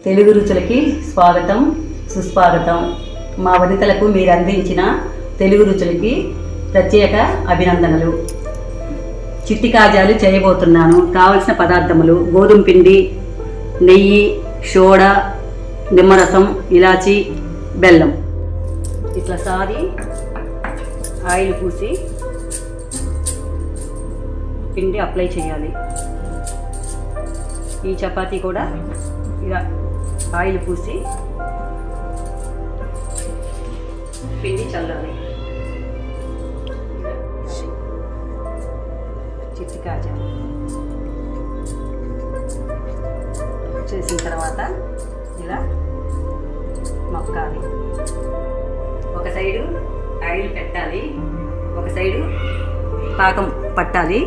తెలుగు రుచులకి స్వాగతం, సుస్వాగతం. మా వనితలకు మీరు అందించిన తెలుగు రుచులకి ప్రత్యేక అభినందనలు. చిట్టి కాజాలు చేయబోతున్నాను. కావలసిన పదార్థములు: గోధుమ పిండి, నెయ్యి, సోడా, నిమ్మరసం, ఇలాచి, బెల్లం. ఇట్లా సారి ఆయిల్ పూసి పిండి అప్లై చేయాలి. ఈ చపాతీ కూడా ఇలా ఆయిల్ పూసి పిండి చల్లాలి. చిట్టి కాజా చేసిన తర్వాత ఇలా మక్కాలి. ఒక సైడు ఆయిల్ పెట్టాలి, ఒక సైడు పాకం పట్టాలి.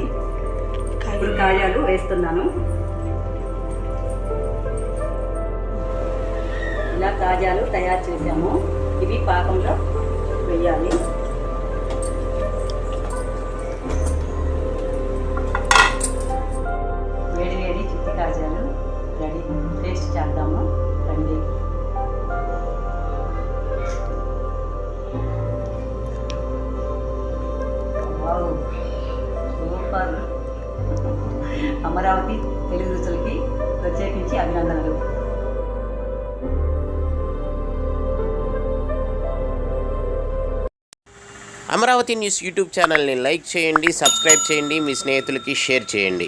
ఇప్పుడు కాజాలు వేస్తున్నాను. ఇలా కాజాలు తయారు చేసాము. ఇవి పాకంలో వేయాలి. వేడి వేడి చిట్టి కాజాలు రెడీ. టేస్ట్ చేద్దాము రండి. Wow, super. అమరావతి తెలుగు రుచులకి ప్రత్యేకించి అభినందనలు. అమరావతి న్యూస్ యూట్యూబ్ ఛానల్ని లైక్ చేయండి, సబ్స్క్రైబ్ చేయండి, మీ స్నేహితులకి షేర్ చేయండి.